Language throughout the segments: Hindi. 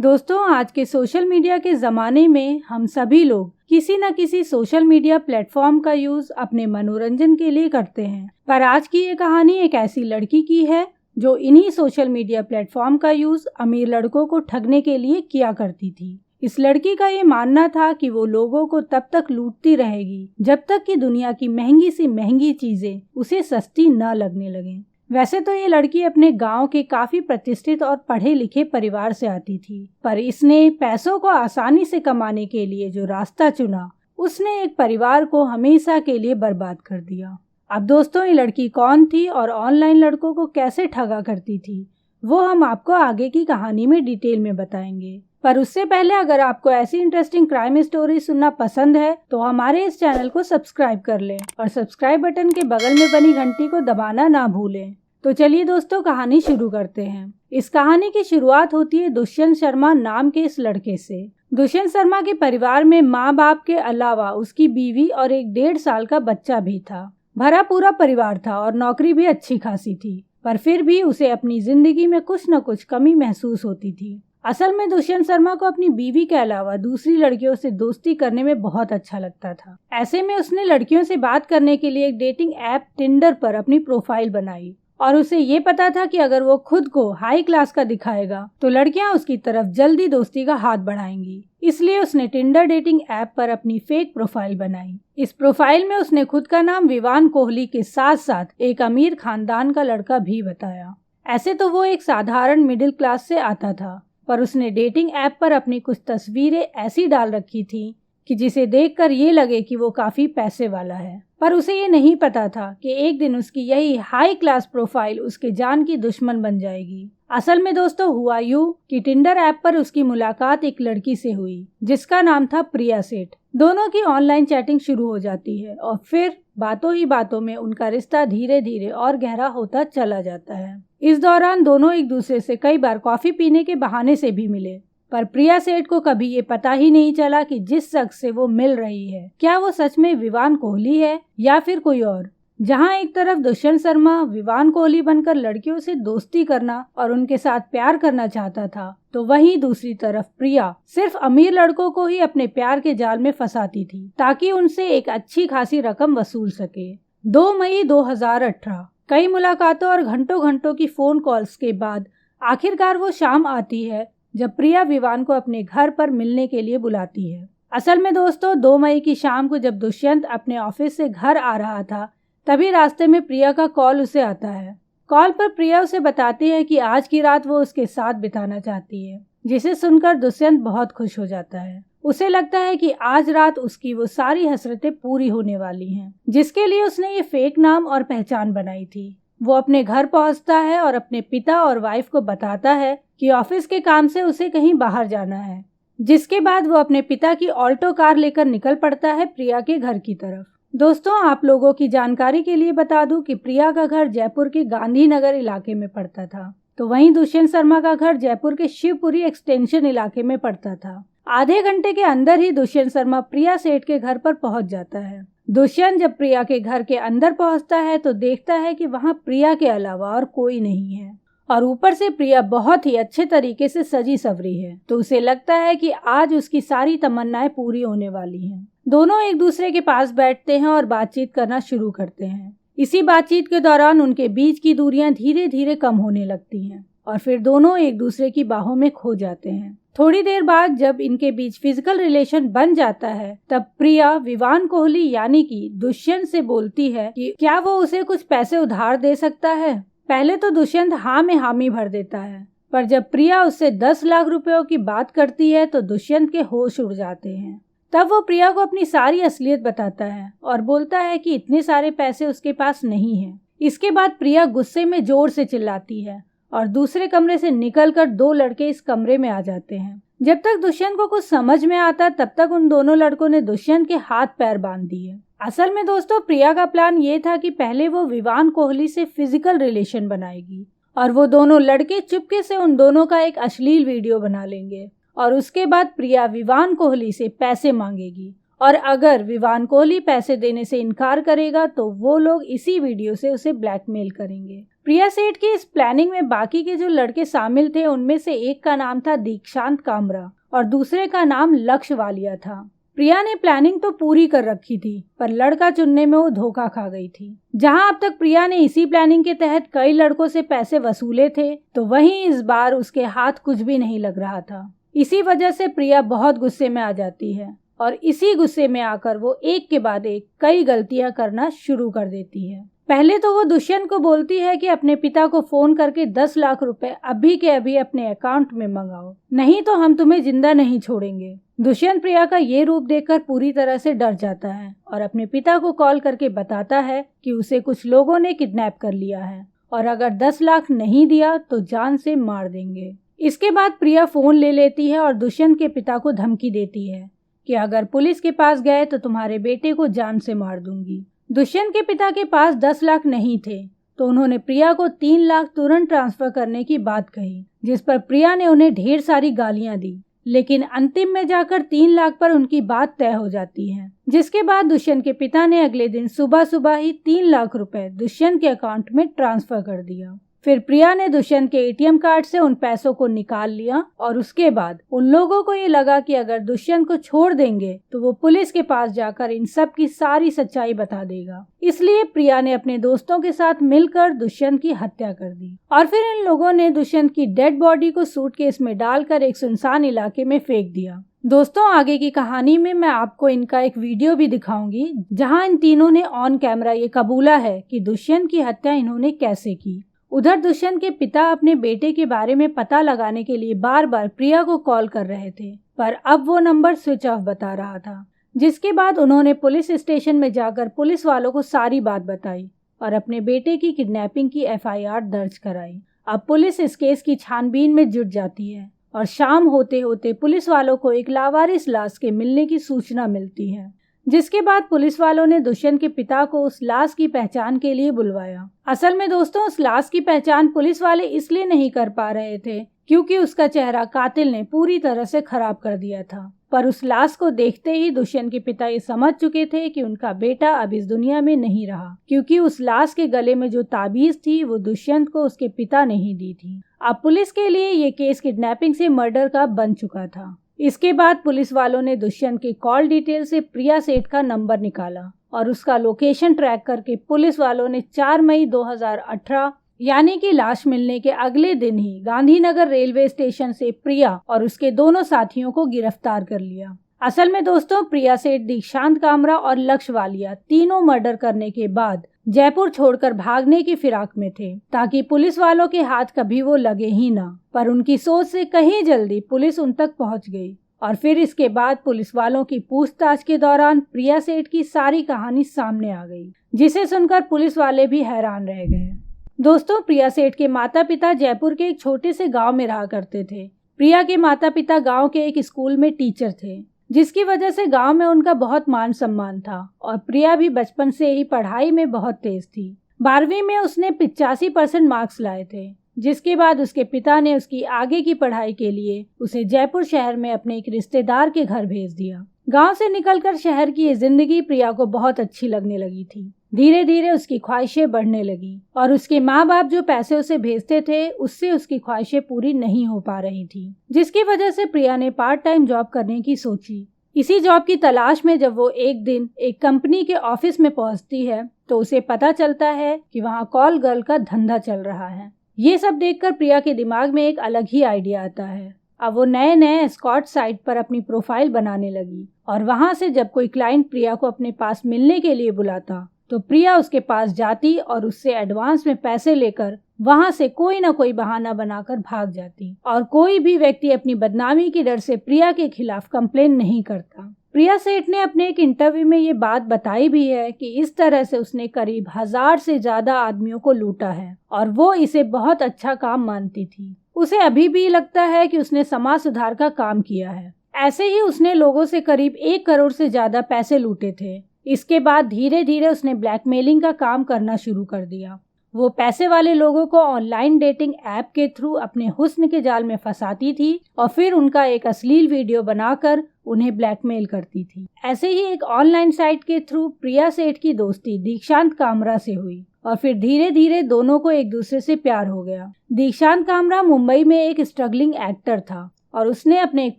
दोस्तों, आज के सोशल मीडिया के ज़माने में हम सभी लोग किसी न किसी सोशल मीडिया प्लेटफॉर्म का यूज़ अपने मनोरंजन के लिए करते हैं। पर आज की ये कहानी एक ऐसी लड़की की है जो इन्हीं सोशल मीडिया प्लेटफॉर्म का यूज़ अमीर लड़कों को ठगने के लिए किया करती थी। इस लड़की का ये मानना था कि वो लोगों को तब तक लूटती रहेगी जब तक कि दुनिया की महंगी से महंगी चीज़ें उसे सस्ती न लगने लगें। वैसे तो ये लड़की अपने गांव के काफी प्रतिष्ठित और पढ़े लिखे परिवार से आती थी, पर इसने पैसों को आसानी से कमाने के लिए जो रास्ता चुना, उसने एक परिवार को हमेशा के लिए बर्बाद कर दिया। अब दोस्तों, ये लड़की कौन थी और ऑनलाइन लड़कों को कैसे ठगा करती थी, वो हम आपको आगे की कहानी में डिटेल में बताएंगे। पर उससे पहले अगर आपको ऐसी इंटरेस्टिंग क्राइम स्टोरी सुनना पसंद है तो हमारे इस चैनल को सब्सक्राइब कर लें और सब्सक्राइब बटन के बगल में बनी घंटी को दबाना ना भूलें। तो चलिए दोस्तों, कहानी शुरू करते हैं। इस कहानी की शुरुआत होती है दुष्यंत शर्मा नाम के इस लड़के से। दुष्यंत शर्मा के परिवार में माँ बाप के अलावा उसकी बीवी और एक 1.5 साल का बच्चा भी था। भरा पूरा परिवार था और नौकरी भी अच्छी खासी थी, पर फिर भी उसे अपनी जिंदगी में कुछ न कुछ कमी महसूस होती थी। असल में दुष्यंत शर्मा को अपनी बीवी के अलावा दूसरी लड़कियों से दोस्ती करने में बहुत अच्छा लगता था। ऐसे में उसने लड़कियों से बात करने के लिए एक डेटिंग ऐप टिंडर पर अपनी प्रोफाइल बनाई और उसे ये पता था कि अगर वो खुद को हाई क्लास का दिखाएगा तो लड़कियां उसकी तरफ जल्दी दोस्ती का हाथ बढ़ाएंगी। इसलिए उसने टिंडर डेटिंग ऐप पर अपनी फेक प्रोफाइल बनाई। इस प्रोफाइल में उसने खुद का नाम विवान कोहली के साथ साथ एक अमीर खानदान का लड़का भी बताया। ऐसे तो वो एक साधारण मिडिल क्लास से आता था, पर उसने डेटिंग ऐप पर अपनी कुछ तस्वीरें ऐसी डाल रखी थी कि जिसे देखकर ये लगे कि वो काफी पैसे वाला है। पर उसे ये नहीं पता था कि एक दिन उसकी यही हाई क्लास प्रोफाइल उसके जान की दुश्मन बन जाएगी। असल में दोस्तों, हुआ यूं कि टिंडर ऐप पर उसकी मुलाकात एक लड़की से हुई जिसका नाम था प्रिया सेठ। दोनों की ऑनलाइन चैटिंग शुरू हो जाती है और फिर बातों ही बातों में उनका रिश्ता धीरे धीरे और गहरा होता चला जाता है। इस दौरान दोनों एक दूसरे से कई बार कॉफी पीने के बहाने से भी मिले, पर प्रिया सेठ को कभी ये पता ही नहीं चला कि जिस शख्स से वो मिल रही है क्या वो सच में विवान कोहली है या फिर कोई और। जहां एक तरफ दुष्यंत शर्मा विवान कोहली बनकर लड़कियों से दोस्ती करना और उनके साथ प्यार करना चाहता था, तो वहीं दूसरी तरफ प्रिया सिर्फ अमीर लड़कों को ही अपने प्यार के जाल में फंसाती थी ताकि उनसे एक अच्छी खासी रकम वसूल सके। 2 मई 2018 कई मुलाकातों और घंटों घंटों की फोन कॉल्स के बाद आखिरकार वो शाम आती है जब प्रिया विवान को अपने घर पर मिलने के लिए बुलाती है। असल में दोस्तों, 2 मई की शाम को जब दुष्यंत अपने ऑफिस से घर आ रहा था, तभी रास्ते में प्रिया का कॉल उसे आता है। कॉल पर प्रिया उसे बताती है कि आज की रात वो उसके साथ बिताना चाहती है, जिसे सुनकर दुष्यंत बहुत खुश हो जाता है। उसे लगता है कि आज रात उसकी वो सारी हसरतें पूरी होने वाली हैं, जिसके लिए उसने ये फेक नाम और पहचान बनाई थी। वो अपने घर पहुंचता है और अपने पिता और वाइफ को बताता है कि ऑफिस के काम से उसे कहीं बाहर जाना है, जिसके बाद वो अपने पिता की ऑल्टो कार लेकर निकल पड़ता है प्रिया के घर की तरफ। दोस्तों, आप लोगों की जानकारी के लिए बता दूं कि प्रिया का घर जयपुर के गांधीनगर इलाके में पड़ता था, तो वहीं दुष्यंत शर्मा का घर जयपुर के शिवपुरी एक्सटेंशन इलाके में पड़ता था। आधे घंटे के अंदर ही दुष्यंत शर्मा प्रिया सेठ के घर पर पहुंच जाता है। दुष्यंत जब प्रिया के घर के अंदर पहुंचता है तो देखता है कि वहां प्रिया के अलावा और कोई नहीं है और ऊपर से प्रिया बहुत ही अच्छे तरीके से सजी सवरी है, तो उसे लगता है कि आज उसकी सारी तमन्नाएं पूरी होने वाली हैं। दोनों एक दूसरे के पास बैठते हैं और बातचीत करना शुरू करते हैं। इसी बातचीत के दौरान उनके बीच की दूरियां धीरे धीरे कम होने लगती हैं और फिर दोनों एक दूसरे की बाहों में खो जाते हैं। थोड़ी देर बाद जब इनके बीच फिजिकल रिलेशन बन जाता है, तब प्रिया विवान कोहली यानी कि दुष्यंत से बोलती है कि क्या वो उसे कुछ पैसे उधार दे सकता है। पहले तो दुष्यंत हाँ में हामी भर देता है, पर जब प्रिया उससे 10 लाख रुपयों की बात करती है तो दुष्यंत के होश उड़ जाते हैं। तब वो प्रिया को अपनी सारी असलियत बताता है और बोलता है कि इतने सारे पैसे उसके पास नहीं है। इसके बाद प्रिया गुस्से में जोर से चिल्लाती है और दूसरे कमरे से निकलकर 2 लड़के इस कमरे में आ जाते हैं। जब तक दुष्यंत को कुछ समझ में आता तब तक उन दोनों लड़कों ने दुष्यंत के हाथ पैर बांध दिए। असल में दोस्तों, प्रिया का प्लान ये था कि पहले वो विवान कोहली से फिजिकल रिलेशन बनाएगी और वो दोनों लड़के चुपके से उन दोनों का एक अश्लील वीडियो बना लेंगे और उसके बाद प्रिया विवान कोहली से पैसे मांगेगी और अगर विवान कोहली पैसे देने से इनकार करेगा तो वो लोग इसी वीडियो से उसे ब्लैकमेल करेंगे। प्रिया सेठ की इस प्लानिंग में बाकी के जो लड़के शामिल थे उनमें से एक का नाम था दीक्षांत कामरा और दूसरे का नाम लक्ष्य वालिया था। प्रिया ने प्लानिंग तो पूरी कर रखी थी, पर लड़का चुनने में वो धोखा खा गई थी। जहां अब तक प्रिया ने इसी प्लानिंग के तहत कई लड़कों से पैसे वसूले थे, तो वहीं इस बार उसके हाथ कुछ भी नहीं लग रहा था। इसी वजह से प्रिया बहुत गुस्से में आ जाती है और इसी गुस्से में आकर वो एक के बाद एक कई गलतियां करना शुरू कर देती है। पहले तो वो दुष्यंत को बोलती है कि अपने पिता को फोन करके 10 लाख रुपए अभी के अभी अपने अकाउंट में मंगाओ, नहीं तो हम तुम्हें जिंदा नहीं छोड़ेंगे। दुष्यंत प्रिया का ये रूप देखकर पूरी तरह से डर जाता है और अपने पिता को कॉल करके बताता है कि उसे कुछ लोगों ने किडनैप कर लिया है और अगर 10 लाख नहीं दिया तो जान से मार देंगे। इसके बाद प्रिया फोन ले लेती है और दुष्यंत के पिता को धमकी देती है कि अगर पुलिस के पास गए तो तुम्हारे बेटे को जान से मार दूंगी। दुष्यंत के पिता के पास 10 लाख नहीं थे, तो उन्होंने प्रिया को 3 लाख तुरंत ट्रांसफर करने की बात कही, जिस पर प्रिया ने उन्हें ढेर सारी गालियां दी। लेकिन अंतिम में जाकर 3 लाख पर उनकी बात तय हो जाती है, जिसके बाद दुष्यंत के पिता ने अगले दिन सुबह सुबह ही 3 लाख रुपए दुष्यंत के अकाउंट में ट्रांसफर कर दिया। फिर प्रिया ने दुष्यंत के एटीएम कार्ड से उन पैसों को निकाल लिया और उसके बाद उन लोगों को ये लगा कि अगर दुष्यंत को छोड़ देंगे तो वो पुलिस के पास जाकर इन सब की सारी सच्चाई बता देगा। इसलिए प्रिया ने अपने दोस्तों के साथ मिलकर दुष्यंत की हत्या कर दी और फिर इन लोगों ने दुष्यंत की डेड बॉडी को सूटकेस में डालकर एक सुनसान इलाके में फेंक दिया। दोस्तों, आगे की कहानी में मैं आपको इनका एक वीडियो भी दिखाऊंगी जहाँ इन तीनों ने ऑन कैमरा ये कबूला है कि दुष्यंत की हत्या इन्होंने कैसे की। उधर दुष्यंत के पिता अपने बेटे के बारे में पता लगाने के लिए बार बार प्रिया को कॉल कर रहे थे, पर अब वो नंबर स्विच ऑफ बता रहा था। जिसके बाद उन्होंने पुलिस स्टेशन में जाकर पुलिस वालों को सारी बात बताई और अपने बेटे की किडनैपिंग की एफआईआर दर्ज कराई। अब पुलिस इस केस की छानबीन में जुट जाती है और शाम होते होते पुलिस वालों को एक लावारिस लाश के मिलने की सूचना मिलती है, जिसके बाद पुलिस वालों ने दुष्यंत के पिता को उस लाश की पहचान के लिए बुलवाया। असल में दोस्तों, उस लाश की पहचान पुलिस वाले इसलिए नहीं कर पा रहे थे क्योंकि उसका चेहरा कातिल ने पूरी तरह से खराब कर दिया था। पर उस लाश को देखते ही दुष्यंत के पिता ये समझ चुके थे कि उनका बेटा अब इस दुनिया में नहीं रहा, क्योंकि उस लाश के गले में जो ताबीज थी वो दुष्यंत को उसके पिता ने ही दी थी। अब पुलिस के लिए ये केस किडनैपिंग से मर्डर का बन चुका था। इसके बाद पुलिस वालों ने दुष्यंत के कॉल डिटेल से प्रिया सेठ का नंबर निकाला और उसका लोकेशन ट्रैक करके पुलिस वालों ने 4 मई 2018 यानी कि लाश मिलने के अगले दिन ही गांधीनगर रेलवे स्टेशन से प्रिया और उसके दोनों साथियों को गिरफ्तार कर लिया। असल में दोस्तों, प्रिया सेठ, दीक्षांत कामरा और लक्ष्य वालिया तीनों मर्डर करने के बाद जयपुर छोड़कर भागने की फिराक में थे ताकि पुलिस वालों के हाथ कभी वो लगे ही ना। पर उनकी सोच से कहीं जल्दी पुलिस उन तक पहुंच गई और फिर इसके बाद पुलिस वालों की पूछताछ के दौरान प्रिया सेठ की सारी कहानी सामने आ गई, जिसे सुनकर पुलिस वाले भी हैरान रह गए। दोस्तों, प्रिया सेठ के माता पिता जयपुर के एक छोटे से गाँव में रहा करते थे। प्रिया के माता पिता गाँव के एक स्कूल में टीचर थे, जिसकी वजह से गांव में उनका बहुत मान सम्मान था और प्रिया भी बचपन से ही पढ़ाई में बहुत तेज थी। 12वीं में उसने 85% मार्क्स लाए थे, जिसके बाद उसके पिता ने उसकी आगे की पढ़ाई के लिए उसे जयपुर शहर में अपने एक रिश्तेदार के घर भेज दिया। गांव से निकलकर शहर की ये जिंदगी प्रिया को बहुत अच्छी लगने लगी थी। धीरे धीरे उसकी ख्वाहिशें बढ़ने लगी और उसके माँ बाप जो पैसे उसे भेजते थे उससे उसकी ख्वाहिशें पूरी नहीं हो पा रही थी, जिसकी वजह से प्रिया ने पार्ट टाइम जॉब करने की सोची। इसी जॉब की तलाश में जब वो एक दिन एक कंपनी के ऑफिस में पहुंचती है तो उसे पता चलता है कि वहाँ कॉल गर्ल का धंधा चल रहा है। ये सब देखकर प्रिया के दिमाग में एक अलग ही आइडिया आता है। अब वो नए नए एस्कॉर्ट साइट पर अपनी प्रोफाइल बनाने लगी और वहाँ से जब कोई क्लाइंट प्रिया को अपने पास मिलने के लिए बुलाता तो प्रिया उसके पास जाती और उससे एडवांस में पैसे लेकर वहां से कोई ना कोई बहाना बनाकर भाग जाती और कोई भी व्यक्ति अपनी बदनामी की डर से प्रिया के खिलाफ कंप्लेन नहीं करता। प्रिया सेठ ने अपने एक इंटरव्यू में ये बात बताई भी है कि इस तरह से उसने करीब 1000 से ज्यादा आदमियों को लूटा है और वो इसे बहुत अच्छा काम मानती थी। उसे अभी भी लगता है कि उसने समाज सुधार का काम किया है। ऐसे ही उसने लोगों से करीब 1 करोड़ से ज्यादा पैसे लूटे थे। इसके बाद धीरे धीरे उसने ब्लैकमेलिंग का काम करना शुरू कर दिया। वो पैसे वाले लोगों को ऑनलाइन डेटिंग ऐप के थ्रू अपने हुस्न के जाल में फंसाती थी और फिर उनका एक अश्लील वीडियो बनाकर उन्हें ब्लैकमेल करती थी। ऐसे ही एक ऑनलाइन साइट के थ्रू प्रिया सेठ की दोस्ती दीक्षांत कामरा से हुई और फिर धीरे धीरे दोनों को एक दूसरे से प्यार हो गया। दीक्षांत कामरा मुंबई में एक स्ट्रगलिंग एक्टर था और उसने अपने एक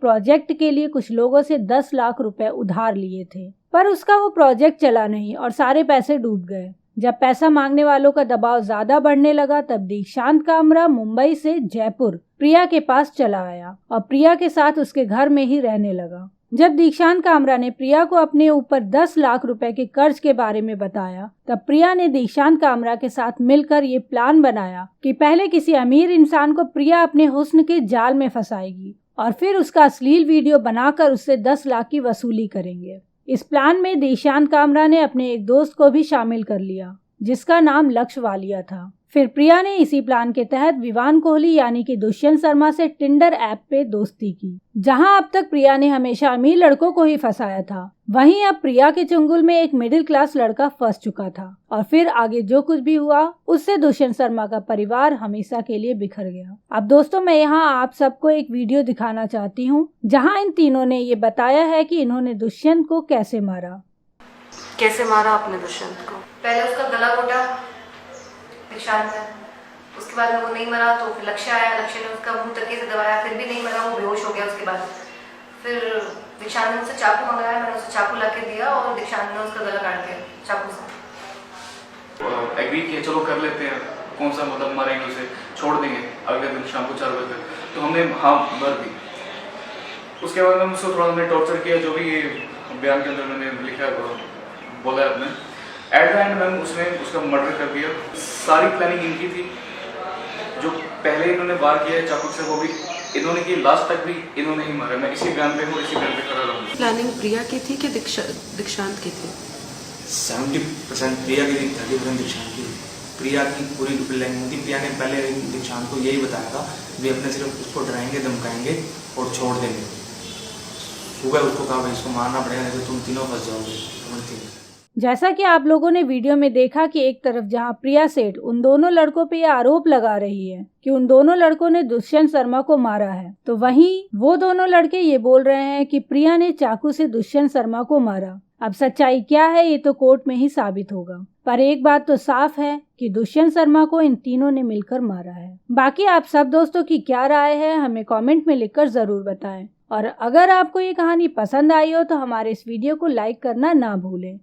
प्रोजेक्ट के लिए कुछ लोगों से 10 लाख रुपए उधार लिए थे, पर उसका वो प्रोजेक्ट चला नहीं और सारे पैसे डूब गए। जब पैसा मांगने वालों का दबाव ज्यादा बढ़ने लगा तब दीक्षांत कामरा मुंबई से जयपुर प्रिया के पास चला आया और प्रिया के साथ उसके घर में ही रहने लगा। जब दीक्षांत कामरा ने प्रिया को अपने ऊपर 10 लाख रुपए के कर्ज के बारे में बताया तब प्रिया ने दीक्षांत कामरा के साथ मिलकर ये प्लान बनाया कि पहले किसी अमीर इंसान को प्रिया अपने हुस्न के जाल में फंसाएगी और फिर उसका अश्लील वीडियो बनाकर उससे 10 लाख की वसूली करेंगे। इस प्लान में दीक्षांत कामरा ने अपने एक दोस्त को भी शामिल कर लिया जिसका नाम लक्ष्य वालिया था। फिर प्रिया ने इसी प्लान के तहत विवान कोहली यानी कि दुष्यंत शर्मा से टिंडर ऐप पे दोस्ती की। जहां अब तक प्रिया ने हमेशा अमीर लड़कों को ही फंसाया था, वहीं अब प्रिया के चुंगल में एक मिडिल क्लास लड़का फंस चुका था और फिर आगे जो कुछ भी हुआ उससे दुष्यंत शर्मा का परिवार हमेशा के लिए बिखर गया। अब दोस्तों मैं यहाँ आप सबको एक वीडियो दिखाना चाहती हूँ जहाँ इन तीनों ने ये बताया है कि इन्होंने दुष्यंत को कैसे मारा। कैसे मारा आपने दुष्यंत को? पहले उसका गला घोटा दीक्षांत ने, उसके बाद वो नहीं मरा तो फिर लक्ष्य आया, लक्ष्य ने उसका मुंह तकिए से दबाया, फिर भी नहीं मरा, वो बेहोश हो गया। उसके बाद फिर दीक्षांत ने मुझसे चाकू मंगाया, मैंने उसे चाकू ला के दिया और दीक्षांत ने उसका गला काट दिया चाकू से। एग्री किया चलो कर लेते हैं, कौन सा मतलब मारेंगे उसे, छोड़ देंगे अगले दिन शाम को 4 बजे तक। तो हमने हाँ भर दी। उसके बाद मैंने उसको थोड़ा हमने टॉर्चर किया, जो भी ये बयान के अंदर मैंने लिखा बोला है अपने। एट द एंड मैम उसने उसका मर्डर कर दिया। सारी प्लानिंग इनकी थी, जो पहले इन्होंने वार किया है चाकू से वो भी इन्होंने की, लास्ट तक भी इन्होंने ही मारा। मैं इसी बयान पे हूँ, इसी बयान पे खड़ा रहूँगा। प्लानिंग प्रिया की थी कि दीक्षांत की थी? 70% प्रिया की थी, 30% दीक्षांत की। प्रिया की पूरी प्लानिंग थी। प्रिया ने पहले दीक्षांत को यही बताया था वे अपने सिर्फ उसको डराएंगे, धमकाएंगे और छोड़ देंगे। सुबह उसको कहा भाई इसको मारना पड़ेगा नहीं तो तुम तीनों फंस जाओगे। जैसा कि आप लोगों ने वीडियो में देखा कि एक तरफ जहां प्रिया सेठ उन दोनों लड़कों पे यह आरोप लगा रही है कि उन दोनों लड़कों ने दुष्यंत शर्मा को मारा है, तो वहीं वो दोनों लड़के ये बोल रहे हैं कि प्रिया ने चाकू से दुष्यंत शर्मा को मारा। अब सच्चाई क्या है ये तो कोर्ट में ही साबित होगा, पर एक बात तो साफ है कि दुष्यंत शर्मा को इन तीनों ने मिलकर मारा है। बाकी आप सब दोस्तों की क्या राय है हमें कमेंट में लिखकर जरूर बताएं, और अगर आपको ये कहानी पसंद आई हो तो हमारे इस वीडियो को लाइक करना ना भूलें।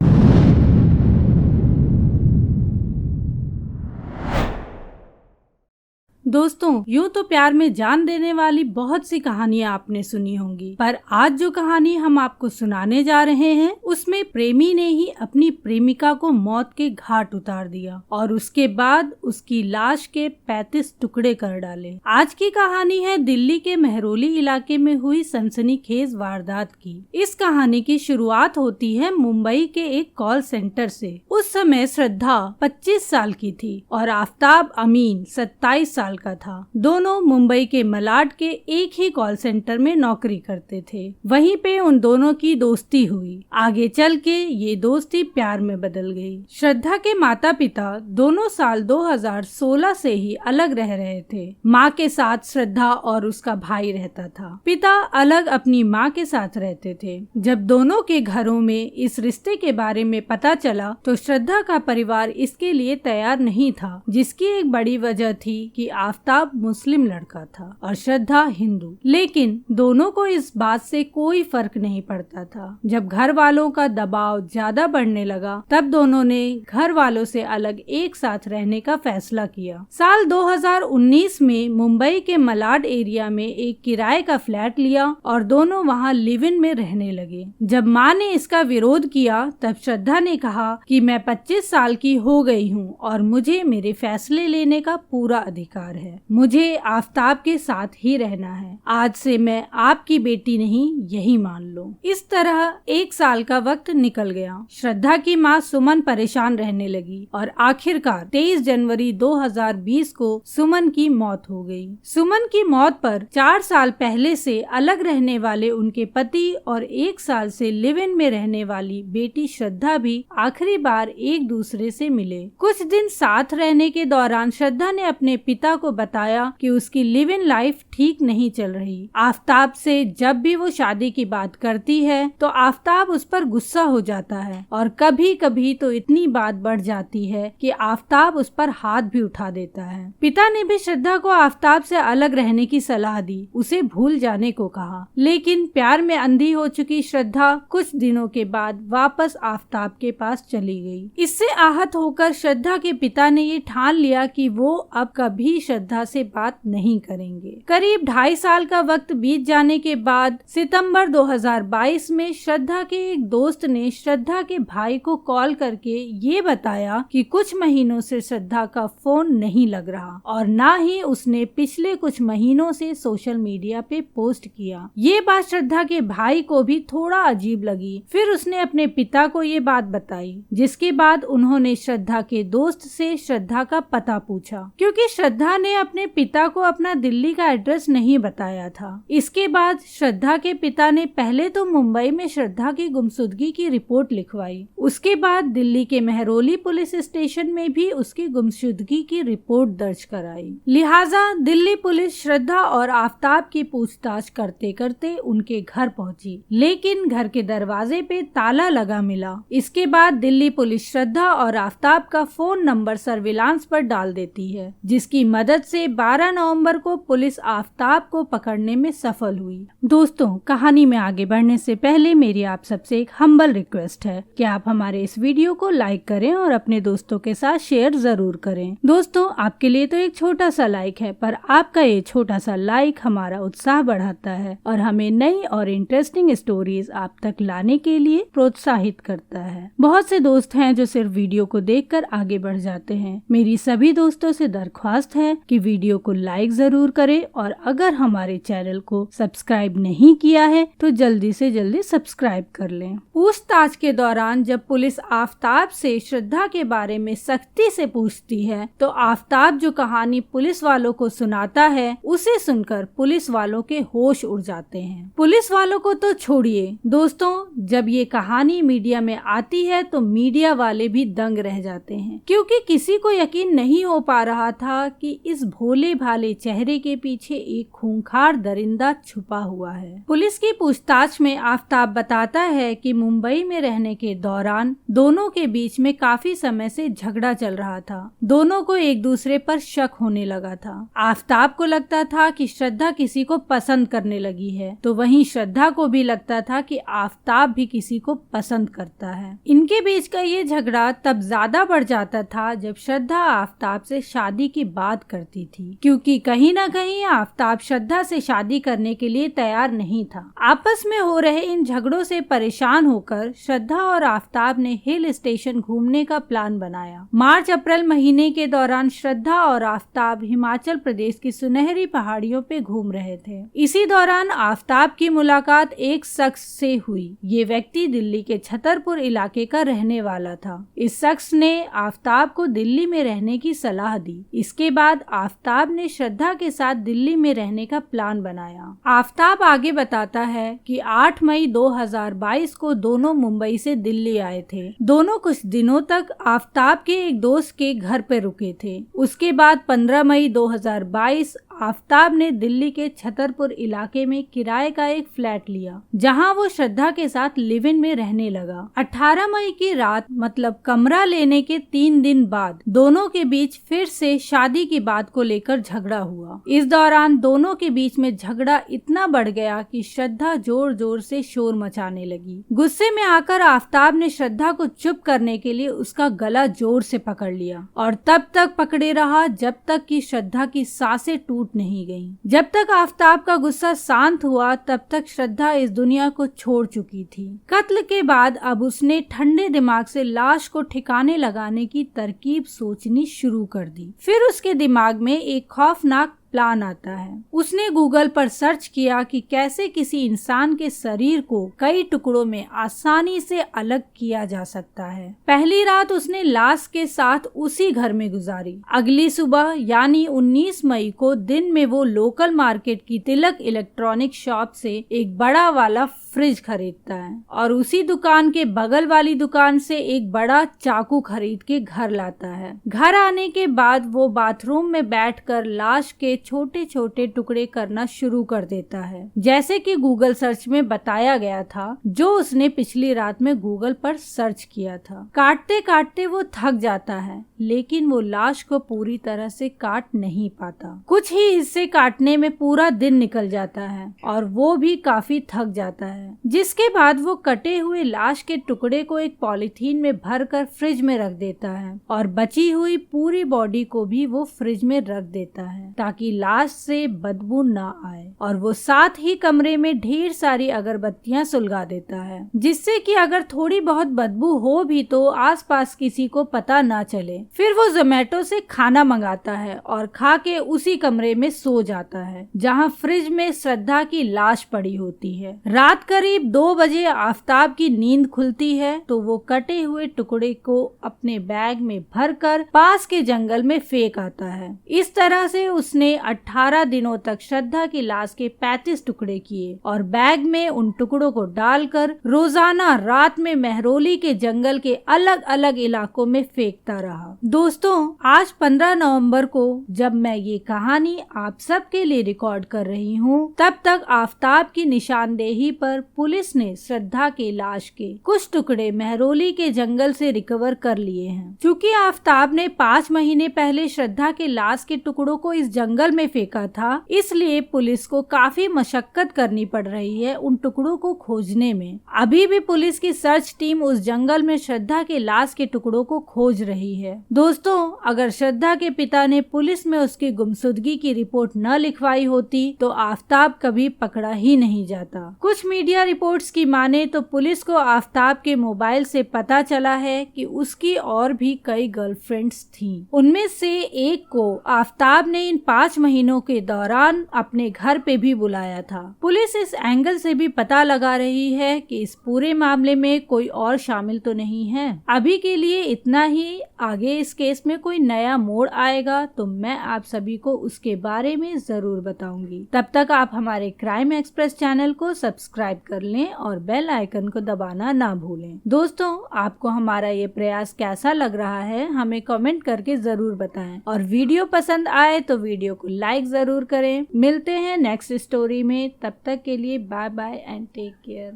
दोस्तों यूं तो प्यार में जान देने वाली बहुत सी कहानियां आपने सुनी होंगी, पर आज जो कहानी हम आपको सुनाने जा रहे हैं उसमें प्रेमी ने ही अपनी प्रेमिका को मौत के घाट उतार दिया और उसके बाद उसकी लाश के 35 टुकड़े कर डाले। आज की कहानी है दिल्ली के मेहरौली इलाके में हुई सनसनीखेज वारदात की। इस कहानी की शुरुआत होती है मुंबई के एक कॉल सेंटर से। उस समय श्रद्धा 25 साल की थी और आफ्ताब अमीन 27 साल का था। दोनों मुंबई के मलाड के एक ही कॉल सेंटर में नौकरी करते थे। वहीं पे उन दोनों की दोस्ती हुई। आगे चल के ये दोस्ती प्यार में बदल गई। श्रद्धा के माता पिता दोनों साल 2016 से ही अलग रह रहे थे। माँ के साथ श्रद्धा और उसका भाई रहता था। पिता अलग अपनी माँ के साथ रहते थे। जब दोनों के घरों में इस रिश्ते के बारे में पता चला तो श्रद्धा का परिवार इसके लिए तैयार नहीं था, जिसकी एक बड़ी वजह थी कि आफ्ताब मुस्लिम लड़का था और श्रद्धा हिंदू। लेकिन दोनों को इस बात से कोई फर्क नहीं पड़ता था। जब घर वालों का दबाव ज्यादा बढ़ने लगा तब दोनों ने घर वालों से अलग एक साथ रहने का फैसला किया। साल 2019 में मुंबई के मलाड एरिया में एक किराए का फ्लैट लिया और दोनों वहां लिव इन में रहने लगे। जब माँ ने इसका विरोध किया तब श्रद्धा ने कहा कि मैं 25 साल की हो गई हूँ और मुझे मेरे फैसले लेने का पूरा अधिकार है। मुझे आफ्ताब के साथ ही रहना है। आज से मैं आपकी बेटी नहीं, यही मान लो। इस तरह 1 साल का वक्त निकल गया। श्रद्धा की माँ सुमन परेशान रहने लगी और आखिरकार 23 जनवरी 2020 को सुमन की मौत हो गई। सुमन की मौत पर 4 साल पहले से अलग रहने वाले उनके पति और 1 साल से लिव इन में रहने वाली बेटी श्रद्धा भी आखिरी बार एक दूसरे से मिले। कुछ दिन साथ रहने के दौरान श्रद्धा ने अपने पिता को बताया कि उसकी लिव इन लाइफ ठीक नहीं चल रही। आफताब से जब भी वो शादी की बात करती है तो आफताब उस पर गुस्सा हो जाता है और कभी कभी तो इतनी बात बढ़ जाती है कि आफताब उस पर हाथ भी उठा देता है। पिता ने भी श्रद्धा को आफताब से अलग रहने की सलाह दी, उसे भूल जाने को कहा, लेकिन प्यार में अंधी हो चुकी श्रद्धा कुछ दिनों के बाद वापस आफताब के पास चली गई। इससे आहत होकर श्रद्धा के पिता ने ये ठान लिया कि वो अब कभी श्रद्धा से बात नहीं करेंगे। करीब 2.5 साल का वक्त बीत जाने के बाद सितंबर 2022 में श्रद्धा के एक दोस्त ने श्रद्धा के भाई को कॉल करके ये बताया कि कुछ महीनों से श्रद्धा का फोन नहीं लग रहा और ना ही उसने पिछले कुछ महीनों से सोशल मीडिया पे पोस्ट किया। ये बात श्रद्धा के भाई को भी थोड़ा अजीब लगी। फिर उसने अपने पिता को ये बात बताई, जिसके बाद उन्होंने श्रद्धा के दोस्त से श्रद्धा का पता पूछा, क्योंकि श्रद्धा ने अपने पिता को अपना दिल्ली का एड्रेस नहीं बताया था। इसके बाद श्रद्धा के पिता ने पहले तो मुंबई में श्रद्धा की गुमशुदगी की रिपोर्ट लिखवाई, उसके बाद दिल्ली के मेहरौली पुलिस स्टेशन में भी उसकी गुमशुदगी की रिपोर्ट दर्ज कराई। लिहाजा दिल्ली पुलिस श्रद्धा और आफताब की पूछताछ करते करते उनके घर पहुंची, लेकिन घर के दरवाजे पे ताला लगा मिला। इसके बाद दिल्ली पुलिस श्रद्धा और आफताब का फोन नंबर सर्विलांस पर डाल देती है, जिसकी मदद से 12 नवंबर को पुलिस आफताब को पकड़ने में सफल हुई। दोस्तों, कहानी में आगे बढ़ने से पहले मेरी आप सबसे एक हम्बल रिक्वेस्ट है कि आप हमारे इस वीडियो को लाइक करें और अपने दोस्तों के साथ शेयर जरूर करें। दोस्तों, आपके लिए तो एक छोटा सा लाइक है, पर आपका ये छोटा सा लाइक हमारा उत्साह बढ़ाता है और हमें नई और इंटरेस्टिंग स्टोरीज आप तक लाने के लिए प्रोत्साहित करता है। बहुत से दोस्त हैं जो सिर्फ वीडियो को देखकर आगे बढ़ जाते हैं। मेरी सभी दोस्तों से दरख्वास्त है कि वीडियो को लाइक जरूर करें और अगर हमारे चैनल को सब्सक्राइब नहीं किया है तो जल्दी से जल्दी सब्सक्राइब कर लें। पूछताछ के दौरान जब पुलिस आफताब से श्रद्धा के बारे में सख्ती से पूछती है तो आफताब जो कहानी पुलिस वालों को सुनाता है उसे सुनकर पुलिस वालों के होश उड़ जाते हैं। पुलिस वालों को तो छोड़िए दोस्तों, जब ये कहानी मीडिया में आती है तो मीडिया वाले भी दंग रह जाते हैं, क्योंकि किसी को यकीन नहीं हो पा रहा था कि इस भोले भाले चेहरे के पीछे एक खूंखार दरिंदा छुपा हुआ है। पुलिस की पूछताछ में आफताब बताता है कि मुंबई में रहने के दौरान दोनों के बीच में काफी समय से झगड़ा चल रहा था। दोनों को एक दूसरे पर शक होने लगा था। आफताब को लगता था कि श्रद्धा किसी को पसंद करने लगी है, तो वहीं श्रद्धा को भी लगता था कि आफताब भी किसी को पसंद करता है। इनके बीच का ये झगड़ा तब ज्यादा बढ़ जाता था जब श्रद्धा आफताब से शादी की बात करती थी, क्योंकि कहीं ना कहीं आफताब श्रद्धा से शादी करने के लिए तैयार नहीं था। आपस में हो रहे इन झगड़ों से परेशान होकर श्रद्धा और आफताब ने हिल स्टेशन घूमने का प्लान बनाया। मार्च अप्रैल महीने के दौरान श्रद्धा और आफताब हिमाचल प्रदेश की सुनहरी पहाड़ियों पे घूम रहे थे। इसी दौरान आफताब की मुलाकात एक शख्स से हुई। ये व्यक्ति दिल्ली के छतरपुर इलाके का रहने वाला था। इस शख्स ने आफताब को दिल्ली में रहने की सलाह दी। इसके बाद आफताब ने श्रद्धा के साथ दिल्ली में रहने का प्लान बनाया। आफताब आगे बताता है कि 8 मई 2022 को दोनों मुंबई से दिल्ली आए थे। दोनों कुछ दिनों तक आफताब के एक दोस्त के घर पे रुके थे। उसके बाद 15 मई 2022 आफताब ने दिल्ली के छतरपुर इलाके में किराए का एक फ्लैट लिया, जहां वो श्रद्धा के साथ लिव इन में रहने लगा। 18 मई की रात मतलब कमरा लेने के 3 दिन बाद दोनों के बीच फिर से शादी की बात को लेकर झगड़ा हुआ। इस दौरान दोनों के बीच में झगड़ा इतना बढ़ गया कि श्रद्धा जोर जोर से शोर मचाने लगी। गुस्से में आकर आफताब ने श्रद्धा को चुप करने के लिए उसका गला जोर से पकड़ लिया और तब तक पकड़े रहा जब तक कि श्रद्धा की सांसें टूट नहीं गई। जब तक आफताब का गुस्सा शांत हुआ तब तक श्रद्धा इस दुनिया को छोड़ चुकी थी। कत्ल के बाद अब उसने ठंडे दिमाग से लाश को ठिकाने लगाने की तरकीब सोचनी शुरू कर दी। फिर उसके दिमाग में एक खौफनाक प्लान आता है। उसने गूगल पर सर्च किया कि कैसे किसी इंसान के शरीर को कई टुकड़ों में आसानी से अलग किया जा सकता है। पहली रात उसने लाश के साथ उसी घर में गुजारी। अगली सुबह यानी 19 मई को दिन में वो लोकल मार्केट की तिलक इलेक्ट्रॉनिक शॉप से एक बड़ा वाला फ्रिज खरीदता है और उसी दुकान के बगल वाली दुकान से एक बड़ा चाकू खरीद के घर लाता है। घर आने के बाद वो बाथरूम में बैठकर लाश के छोटे छोटे टुकड़े करना शुरू कर देता है, जैसे कि गूगल सर्च में बताया गया था, जो उसने पिछली रात में गूगल पर सर्च किया था। काटते काटते वो थक जाता है, लेकिन वो लाश को पूरी तरह से काट नहीं पाता। कुछ ही हिस्से काटने में पूरा दिन निकल जाता है और वो भी काफी थक जाता है, जिसके बाद वो कटे हुए लाश के टुकड़े को एक पॉलीथीन में भरकर फ्रिज में रख देता है और बची हुई पूरी बॉडी को भी वो फ्रिज में रख देता है ताकि लाश से बदबू ना आए। और वो साथ ही कमरे में ढेर सारी अगरबत्तियां सुलगा देता है, जिससे कि अगर थोड़ी बहुत बदबू हो भी तो आसपास किसी को पता ना चले। फिर वो जोमेटो से खाना मंगाता है और खा के उसी कमरे में सो जाता है जहाँ फ्रिज में श्रद्धा की लाश पड़ी होती है। रात करीब 2 बजे आफ्ताब की नींद खुलती है तो वो कटे हुए टुकड़े को अपने बैग में भरकर पास के जंगल में फेंक आता है। इस तरह से उसने 18 दिनों तक श्रद्धा की लाश के 35 टुकड़े किए और बैग में उन टुकड़ों को डालकर रोजाना रात में मेहरौली के जंगल के अलग अलग इलाकों में फेंकता रहा। दोस्तों, आज 15 नवंबर को जब मैं ये कहानी आप सबके लिए रिकॉर्ड कर रही हूँ, तब तक आफ्ताब की निशानदेही पर पुलिस ने श्रद्धा के लाश के कुछ टुकड़े मेहरौली के जंगल से रिकवर कर लिए हैं। चूँकि आफ्ताब ने 5 महीने पहले श्रद्धा के लाश के टुकड़ों को इस जंगल में फेंका था, इसलिए पुलिस को काफी मशक्कत करनी पड़ रही है उन टुकड़ों को खोजने में। अभी भी पुलिस की सर्च टीम उस जंगल में श्रद्धा के लाश के टुकड़ों को खोज रही है। दोस्तों, अगर श्रद्धा के पिता ने पुलिस में उसकी गुमशुदगी की रिपोर्ट न लिखवाई होती तो आफ्ताब कभी पकड़ा ही नहीं जाता। कुछ मीडिया रिपोर्ट्स की माने तो पुलिस को आफ्ताब के मोबाइल से पता चला है कि उसकी और भी कई गर्लफ्रेंड्स थीं। उनमें से एक को आफ्ताब ने इन 5 महीनों के दौरान अपने घर पे भी बुलाया था। पुलिस इस एंगल से भी पता लगा रही है कि इस पूरे मामले में कोई और शामिल तो नहीं है। अभी के लिए इतना ही। आगे इस केस में कोई नया मोड़ आएगा तो मैं आप सभी को उसके बारे में जरूर बताऊंगी। तब तक आप हमारे क्राइम एक्सप्रेस चैनल को सब्सक्राइब कर लें और बेल आइकन को दबाना ना भूलें। दोस्तों, आपको हमारा ये प्रयास कैसा लग रहा है हमें कमेंट करके जरूर बताएं और वीडियो पसंद आए तो वीडियो को लाइक जरूर करें। मिलते हैं नेक्स्ट स्टोरी में, तब तक के लिए bye bye and take care.